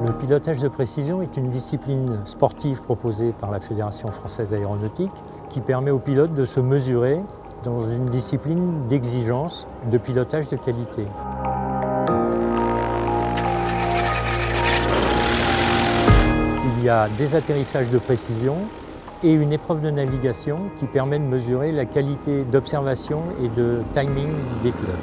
Le pilotage de précision est une discipline sportive proposée par la Fédération française aéronautique qui permet aux pilotes de se mesurer dans une discipline d'exigence de pilotage de qualité. Il y a des atterrissages de précision et une épreuve de navigation qui permet de mesurer la qualité d'observation et de timing des pilotes.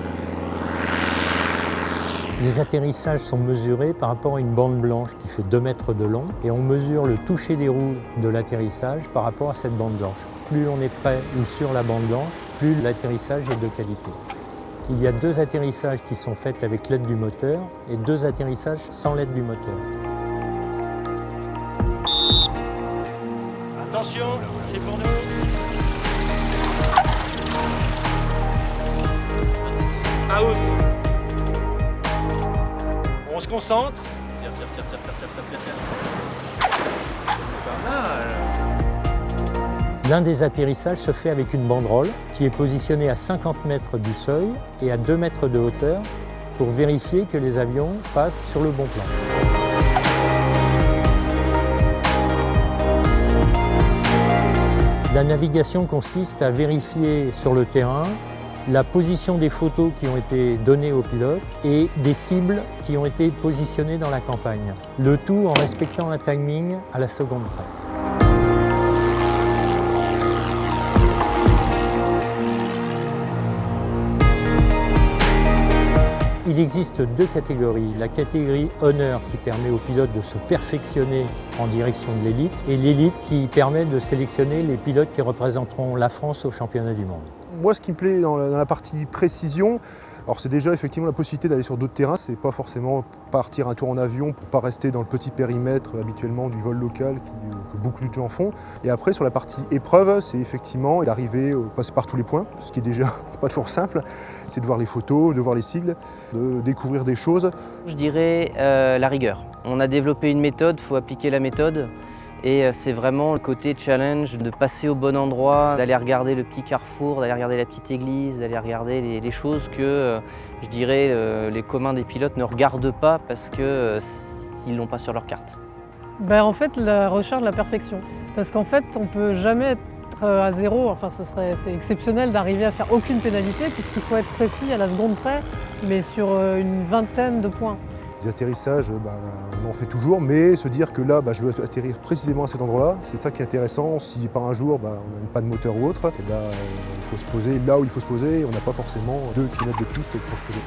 Les atterrissages sont mesurés par rapport à une bande blanche qui fait 2 mètres de long et on mesure le toucher des roues de l'atterrissage par rapport à cette bande blanche. Plus on est près ou sur la bande blanche, plus l'atterrissage est de qualité. Il y a 2 atterrissages qui sont faits avec l'aide du moteur et 2 atterrissages sans l'aide du moteur. Attention, c'est pour nous. Out. On se concentre. Tire. Pas mal. L'un des atterrissages se fait avec une banderole qui est positionnée à 50 mètres du seuil et à 2 mètres de hauteur pour vérifier que les avions passent sur le bon plan. La navigation consiste à vérifier sur le terrain la position des photos qui ont été données aux pilotes et des cibles qui ont été positionnées dans la campagne. Le tout en respectant un timing à la seconde près. Il existe 2 catégories. La catégorie honneur qui permet aux pilotes de se perfectionner en direction de l'élite et l'élite qui permet de sélectionner les pilotes qui représenteront la France au championnat du monde. Moi, ce qui me plaît dans la partie précision, alors c'est déjà effectivement la possibilité d'aller sur d'autres terrains. C'est pas forcément partir un tour en avion pour pas rester dans le petit périmètre habituellement du vol local que beaucoup de gens font. Et après, sur la partie épreuve, c'est effectivement d'arriver, passer par tous les points, ce qui est déjà pas toujours simple. C'est de voir les photos, de voir les sigles, de découvrir des choses. Je dirais la rigueur. On a développé une méthode, il faut appliquer la méthode. Et c'est vraiment le côté challenge de passer au bon endroit, d'aller regarder le petit carrefour, d'aller regarder la petite église, d'aller regarder les choses que, je dirais, les communs des pilotes ne regardent pas parce que s'ils ne l'ont pas sur leur carte. En fait, la recherche de la perfection. Parce qu'en fait, on ne peut jamais être à zéro. Enfin, c'est exceptionnel d'arriver à faire aucune pénalité puisqu'il faut être précis à la seconde près, mais sur une vingtaine de points. Les atterrissages, on en fait toujours, mais se dire que là, je veux atterrir précisément à cet endroit-là, c'est ça qui est intéressant. Si par un jour, on a une panne de moteur ou autre, il faut se poser là où il faut se poser et on n'a pas forcément 2 km de piste pour se poser.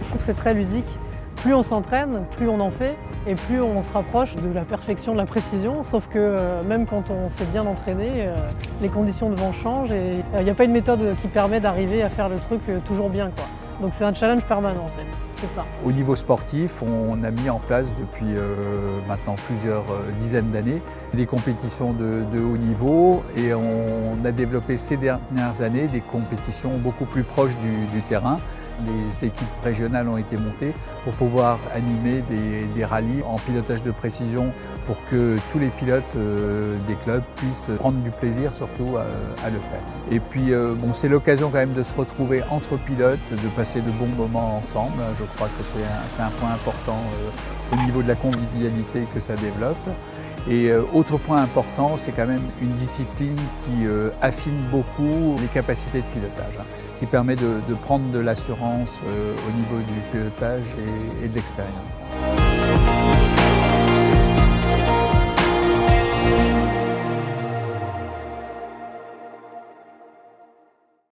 Je trouve que c'est très ludique. Plus on s'entraîne, plus on en fait et plus on se rapproche de la perfection, de la précision. Sauf que même quand on s'est bien entraîné, les conditions de vent changent et il n'y a pas une méthode qui permet d'arriver à faire le truc toujours bien, quoi. Donc c'est un challenge permanent en fait. C'est ça. Au niveau sportif, on a mis en place depuis maintenant plusieurs dizaines d'années des compétitions de haut niveau et on a développé ces dernières années des compétitions beaucoup plus proches du terrain. Des équipes régionales ont été montées pour pouvoir animer des rallyes en pilotage de précision pour que tous les pilotes des clubs puissent prendre du plaisir surtout à le faire. Et puis c'est l'occasion quand même de se retrouver entre pilotes, de passer de bons moments ensemble. Je crois que c'est un point important au niveau de la convivialité que ça développe. Et autre point important, c'est quand même une discipline qui affine beaucoup les capacités de pilotage, qui permet de prendre de l'assurance au niveau du pilotage et de l'expérience.